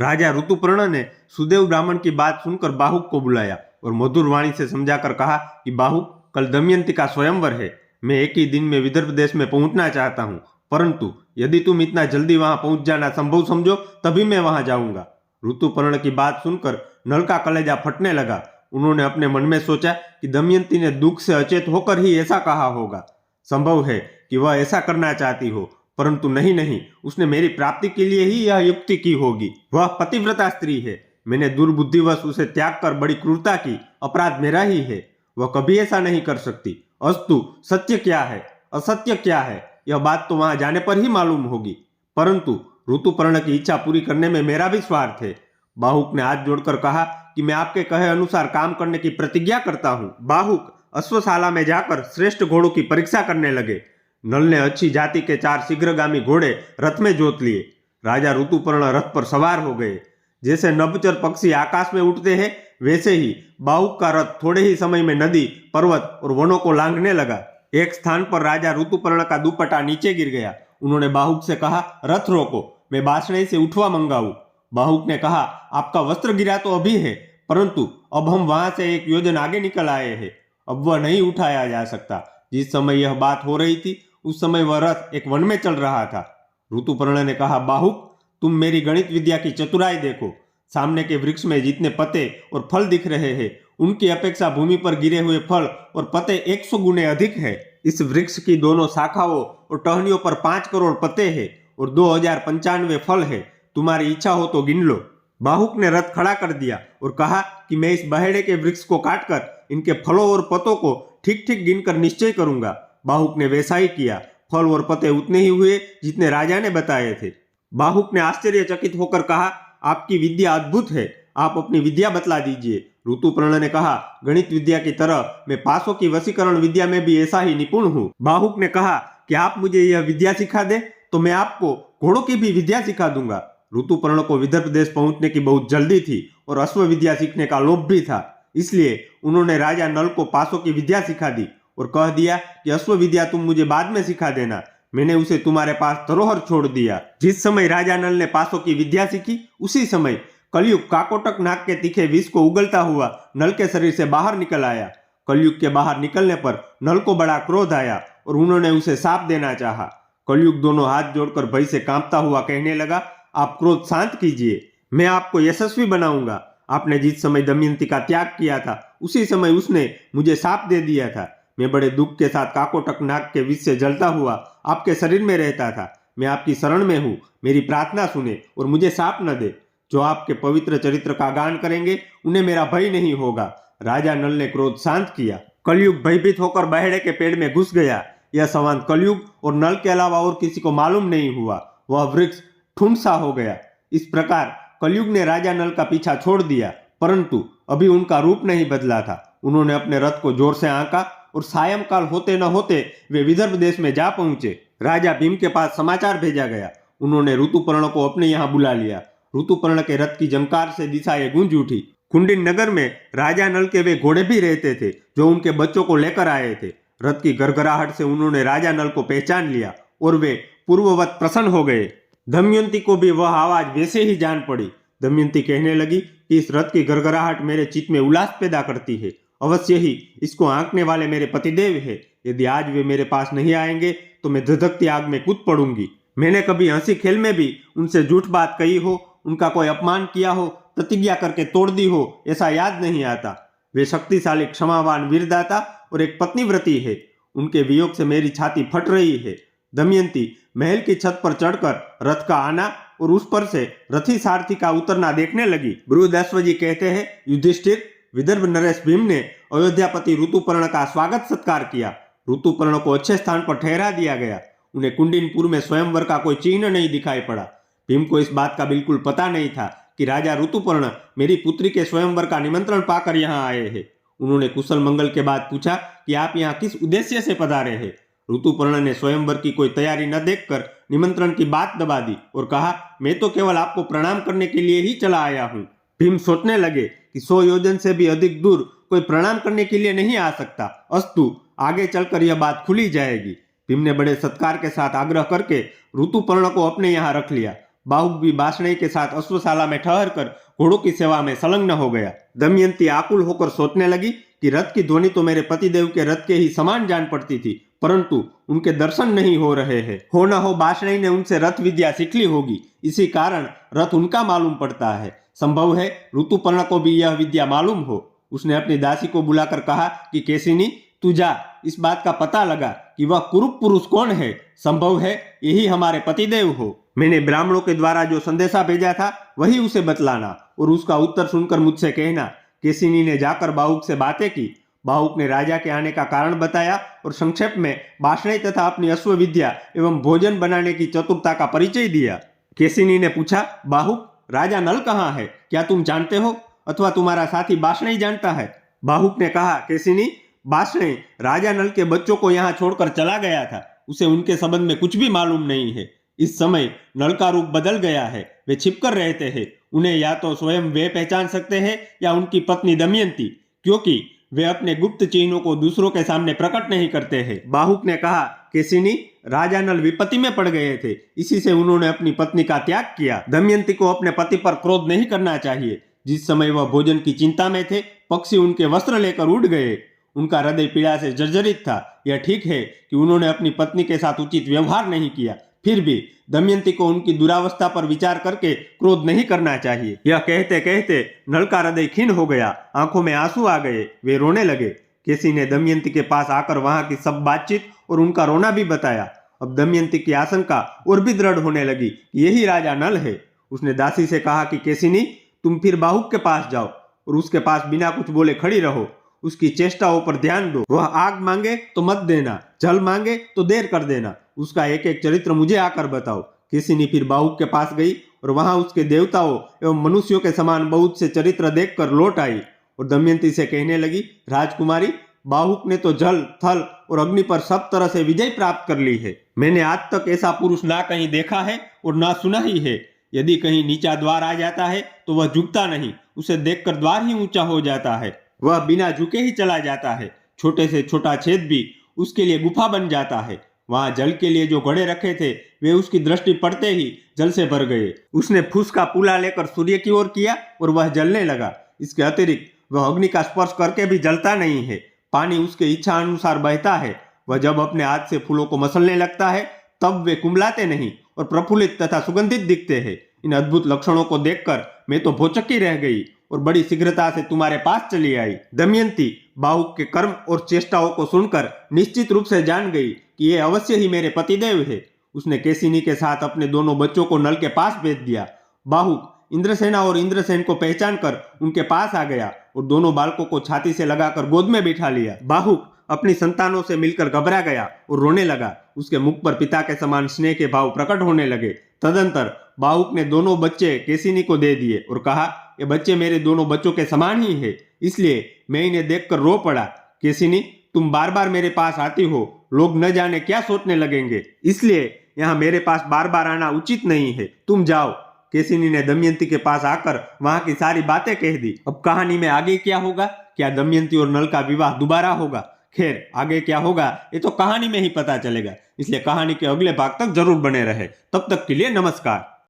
राजा ऋतुपर्ण ने सुदेव ब्राह्मण की बात सुनकर बाहुक को बुलाया और मधुर वाणी से समझाकर कहा कि बाहुक, कल दमयंती का स्वयंवर है। मैं एक ही दिन में विदर्भ देश में पहुंचना चाहता हूं, परंतु यदि तुम इतना जल्दी वहां पहुंच जाना संभव समझो तभी मैं वहां जाऊंगा। ऋतुपर्ण की बात सुनकर नल का कलेजा फटने लगा। उन्होंने अपने मन में सोचा कि दमयंती ने दुख से अचेत होकर ही ऐसा कहा होगा। संभव है कि वह ऐसा करना चाहती हो, परंतु नहीं नहीं, उसने मेरी प्राप्ति के लिए ही यह युक्ति की होगी। वह पतिव्रता स्त्री है। मैंने दुर्बुद्धिवश उसे त्याग कर बड़ी क्रूरता की, अपराध मेरा ही है। वह कभी ऐसा नहीं कर सकती। अस्तु, सत्य क्या है, असत्य क्या है, यह बात तो वहां जाने पर ही मालूम होगी। परंतु ऋतुपर्ण की इच्छा पूरी करने में मेरा भी स्वार्थ है। बाहुक ने हाथ जोड़कर कहा कि मैं आपके कहे अनुसार काम करने की प्रतिज्ञा करता हूँ। बाहुक अश्वशाला में जाकर श्रेष्ठ घोड़ों की परीक्षा करने लगे। नल ने अच्छी जाति के 4 शीघ्रगामी घोड़े रथ में जोत लिए। राजा ऋतुपर्ण रथ पर सवार हो गए। जैसे नभचर पक्षी आकाश में उड़ते हैं, वैसे ही बाहुक का रथ थोड़े ही समय में नदी, पर्वत और वनों को लांघने लगा। एक स्थान पर राजा ऋतुपर्ण का दुपट्टा नीचे गिर गया। उन्होंने बाहुक से कहा, रथ रोको, मैं बासणे से उठवा मंगाऊं। बाहुक ने कहा, आपका वस्त्र गिरा तो अभी है, परंतु अब हम वहां से एक योजन आगे निकल आए हैं। अब वह नहीं उठाया जा सकता। जिस समय यह बात हो रही थी उस समय वह रथ एक वन में चल रहा था। ऋतुपर्ण ने कहा, बाहुक, तुम मेरी गणित विद्या की चतुराई देखो। सामने के वृक्ष में जितने पत्ते और फल दिख रहे हैं, उनकी अपेक्षा भूमि पर गिरे हुए फल और पत्ते 100 गुने अधिक है। इस वृक्ष की दोनों शाखाओं और टहनियों पर 5 करोड़ पत्ते हैं और 2095 फल है। तुम्हारी इच्छा हो तो गिन लो। बाहुक ने रथ खड़ा कर दिया और कहा कि मैं इस बहेड़े के वृक्ष को काटकर इनके फलों और पत्तों को ठीक ठीक गिनकर निश्चय करूंगा। बाहुक ने वैसा ही किया। फल और पत्ते उतने ही हुए जितने राजा ने बताए थे। बाहुक ने आश्चर्यचकित होकर कहा, आपकी विद्या अद्भुत है, आप अपनी विद्या बतला दीजिए। ऋतुपर्ण ने कहा, गणित विद्या की तरह मैं पासों की वशीकरण विद्या में भी ऐसा ही निपुण हूँ। बाहुक ने कहा कि आप मुझे यह विद्या सिखा दे तो मैं आपको घोड़ों की भी विद्या सिखा दूंगा। ऋतुपर्ण को विदर्भ देश पहुंचने की बहुत जल्दी थी और अश्व विद्या सीखने का लोभ भी था। इसलिए उन्होंने राजा नल को पासों की विद्या सिखा दी और कह दिया कि अश्व विद्या तुम मुझे बाद में सिखा देना, मैंने उसे तुम्हारे पास धरोहर छोड़ दिया। जिस समय राजा नल ने पासों की विद्या सीखी, उसी समय कलयुग काकोटक नाग के तीखे विष को उगलता हुआ नल के शरीर से बाहर निकल आया। कलयुग के बाहर निकलने पर नल को बड़ा क्रोध आया और उन्होंने उसे शाप देना चाहा। कलयुग दोनों हाथ जोड़कर भय से कांपता हुआ कहने लगा, आप क्रोध शांत कीजिए, मैं आपको यशस्वी बनाऊंगा। आपने जिस समय दमयंती का त्याग किया था उसी समय उसने मुझे शाप दे दिया था। मैं बड़े दुख के साथ काकोटक नाग के विष से जलता हुआ आपके शरीर में रहता था। मैं आपकी शरण में हूँ, मेरी प्रार्थना सुने और मुझे शाप न दे। जो आपके पवित्र चरित्र का गान करेंगे उन्हें मेरा भय नहीं होगा। राजा नल ने क्रोध शांत किया। कलयुग भयभीत होकर बहेड़े के पेड़ में घुस गया। यह संवाद कलयुग और नल के अलावा और किसी को मालूम नहीं हुआ। वह वृक्ष ठुंसा हो गया। इस प्रकार कलयुग ने राजा नल का पीछा छोड़ दिया, परंतु अभी उनका रूप नहीं बदला था। उन्होंने अपने रथ को जोर से आंका और सायंकाल होते न होते वे विदर्भ देश में जा पहुंचे। राजा भीम के पास समाचार भेजा गया। उन्होंने ऋतुपर्ण को अपने यहाँ बुला लिया। ऋतुपर्ण के रथ की जंकार से दिशाएं गूंज उठी। कुंडिन नगर में राजा नल के वे घोड़े भी रहते थे जो उनके बच्चों को लेकर आए थे। रथ की गड़गड़ाहट से उन्होंने राजा नल को पहचान लिया और वे पूर्ववत प्रसन्न हो गए। दमयंती को भी वह आवाज वैसे ही जान पड़ी। दमयंती कहने लगी कि इस रथ की गड़गड़ाहट मेरे चित्त में उल्लास पैदा करती है। अवश्य ही इसको आंकने वाले मेरे पतिदेव है। यदि आज वे मेरे पास नहीं आएंगे तो मैं धधकती आग में कूद पड़ूंगी। मैंने कभी हंसी खेल में भी उनसे झूठ बात कही हो, उनका कोई अपमान किया हो, प्रतिज्ञा करके तोड़ दी हो, ऐसा याद नहीं आता। वे शक्तिशाली, क्षमावान, वीरदाता और एक पत्नीव्रती है। उनके वियोग से मेरी छाती फट रही है। दमयंती महल की छत पर चढ़कर रथ का आना और उस पर से रथी सारथी का उतरना देखने लगी। बृहदस्वजी कहते हैं, युधिष्ठिर, विदर्भ नरेश भीम ने अयोध्यापति ऋतुपर्ण का स्वागत सत्कार किया। ऋतुपर्ण को अच्छे स्थान पर ठहरा दिया गया। उन्हें कुंडिनपुर में स्वयंवर का कोई चिन्ह नहीं दिखाई पड़ा। भीम को इस बात का बिल्कुल पता नहीं था कि राजा ऋतुपर्ण मेरी पुत्री के स्वयंवर का निमंत्रण पाकर यहाँ आए हैं। उन्होंने कुशल मंगल के बाद पूछा कि आप यहाँ किस उद्देश्य से पधारे हैं। ऋतुपर्ण ने स्वयंवर की कोई तैयारी न देखकर निमंत्रण की बात दबा दी और कहा, मैं तो केवल आपको प्रणाम करने के लिए ही चला आया हूँ। भीम सोचने लगे कि 100 योजन से भी अधिक दूर कोई प्रणाम करने के लिए नहीं आ सकता। अस्तु, आगे चलकर यह बात खुली जाएगी। भीम ने बड़े सत्कार के साथ आग्रह करके ऋतुपर्ण को अपने यहाँ रख लिया। बाहुक भी बाष्णेय के साथ अश्वशाला में ठहर कर घोड़ों की सेवा में संलग्न हो गया। दमयंती आकुल होकर सोचने लगी कि रथ की ध्वनि तो मेरे पतिदेव के रथ के ही समान जान पड़ती थी, परंतु उनके दर्शन नहीं हो रहे हैं। हो न हो बाष्णेय ने उनसे रथ विद्या सीख ली होगी, इसी कारण रथ उनका मालूम पड़ता है। संभव है ऋतुपर्ण को भी यह विद्या मालूम हो। उसने अपनी दासी को बुलाकर कहा कि केसिनी, तू जा इस बात का पता लगा कि वह कुरूप पुरुष कौन है। संभव है यही हमारे पतिदेव हो। मैंने ब्राह्मणों के द्वारा जो संदेशा भेजा था वही उसे बतलाना और उसका उत्तर सुनकर मुझसे कहना। केसिनी ने जाकर बाहुक से बातें की। बाहुक ने राजा के आने का कारण बताया और संक्षेप में बाष्णेय तथा अपनी अश्व विद्या एवं भोजन बनाने की चतुरता का परिचय दिया। केसिनी ने पूछा, बाहुक, राजा नल कहाँ है? क्या तुम जानते हो अथवा तुम्हारा साथी बाष्णेय जानता है? बाहुक ने कहा, केसिनी, बाष्णेय राजा नल के बच्चों को यहाँ छोड़कर चला गया था। उसे उनके संबंध में कुछ भी मालूम नहीं है। इस समय नल का रूप बदल गया है। वे छिपकर रहते हैं। उन्हें या तो स्वयं वे पहचान सकते हैं या उनकी पत्नी दमयंती, क्योंकि वे अपने गुप्त चिन्हों को दूसरों के सामने प्रकट नहीं करते हैं। बाहुक ने कहा, केसिनी, राजा नल विपत्ति में पड़ गए थे, इसी से उन्होंने अपनी पत्नी का त्याग किया। दमयंती को अपने पति पर क्रोध नहीं करना चाहिए। जिस समय वह भोजन की चिंता में थे, पक्षी उनके वस्त्र लेकर उड़ गए। उनका हृदय पीड़ा से जर्जरित था। यह ठीक है कि उन्होंने अपनी पत्नी के साथ उचित व्यवहार नहीं किया, फिर भी दमयंती को उनकी दुरावस्था पर विचार करके क्रोध नहीं करना चाहिए। यह कहते कहते नल का हृदय खीन हो गया, आंखों में आंसू आ गए, वे रोने लगे। केसी ने दमयंती के पास आकर वहां की सब बातचीत और उनका रोना भी बताया। अब दमयंती की आशंका और भी दृढ़ होने लगी कि यही राजा नल है। उसने दासी से कहा कि केसिनी, तुम फिर बाहुक के पास जाओ और उसके पास बिना कुछ बोले खड़ी रहो। उसकी चेष्टाओं पर ध्यान दो। वह आग मांगे तो मत देना, जल मांगे तो देर कर देना। उसका एक एक चरित्र मुझे आकर बताओ। केसिनी फिर बाहुक के पास गई और वहां उसके देवताओं एवं मनुष्यों के समान बहुत से चरित्र देखकर लौट आई और दमयंती से कहने लगी, राजकुमारी, बाहुक ने तो जल, थल और अग्नि पर सब तरह से विजय प्राप्त कर ली है। मैंने आज तक ऐसा पुरुष ना कहीं देखा है और ना सुना ही है। यदि कहीं नीचा द्वार आ जाता है तो वह झुकता नहीं, उसे देखकर द्वार ही ऊंचा हो जाता है। वह बिना झुके ही चला जाता है। छोटे से छोटा छेद भी उसके लिए गुफा बन जाता है। वहां जल के लिए जो घड़े रखे थे वे उसकी दृष्टि पड़ते ही जल से भर गए। उसने फूस का पुला लेकर सूर्य की ओर किया और वह जलने लगा। इसके अतिरिक्त वह अग्नि का स्पर्श करके भी जलता नहीं है। पानी उसके इच्छा अनुसार बहता है। वह जब अपने हाथ से फूलों को मसलने लगता है तब वे कुंबलाते नहीं और प्रफुल्लित तथा सुगंधित दिखते हैं। इन अद्भुत लक्षणों को देखकर मैं तो भौचक्की रह गई और बड़ी शीघ्रता से तुम्हारे पास चली आई। दमयंती बाहुक के कर्म और चेष्टाओं को सुनकर निश्चित रूप से जान गई कि ये अवश्य ही मेरे पतिदेव है। उसने केसिनी के साथ अपने दोनों बच्चों को नल के पास भेज दिया। बाहुक इंद्रसेना और इंद्रसेन को पहचान कर उनके पास आ गया और दोनों बालकों को छाती से लगाकर गोद में बिठा लिया। बाहुक अपनी संतानों से मिलकर घबरा गया और रोने लगा। उसके मुख पर पिता के समान स्नेह के भाव प्रकट होने लगे। तदंतर बाहुक ने दोनों बच्चे केसिनी को दे दिए और कहा, ये बच्चे मेरे दोनों बच्चों के समान ही है, इसलिए मैं इन्हें देखकर रो पड़ा। केसिनी, तुम बार बार मेरे पास आती हो, लोग न जाने क्या सोचने लगेंगे, इसलिए यहाँ मेरे पास बार बार आना उचित नहीं है। तुम जाओ। केसिनी ने दमयंती के पास आकर वहां की सारी बातें कह दी। अब कहानी में आगे क्या होगा? क्या दमयंती और नल का विवाह दोबारा होगा? खैर, आगे क्या होगा ये तो कहानी में ही पता चलेगा, इसलिए कहानी के अगले भाग तक जरूर बने रहे। तब तक के लिए नमस्कार।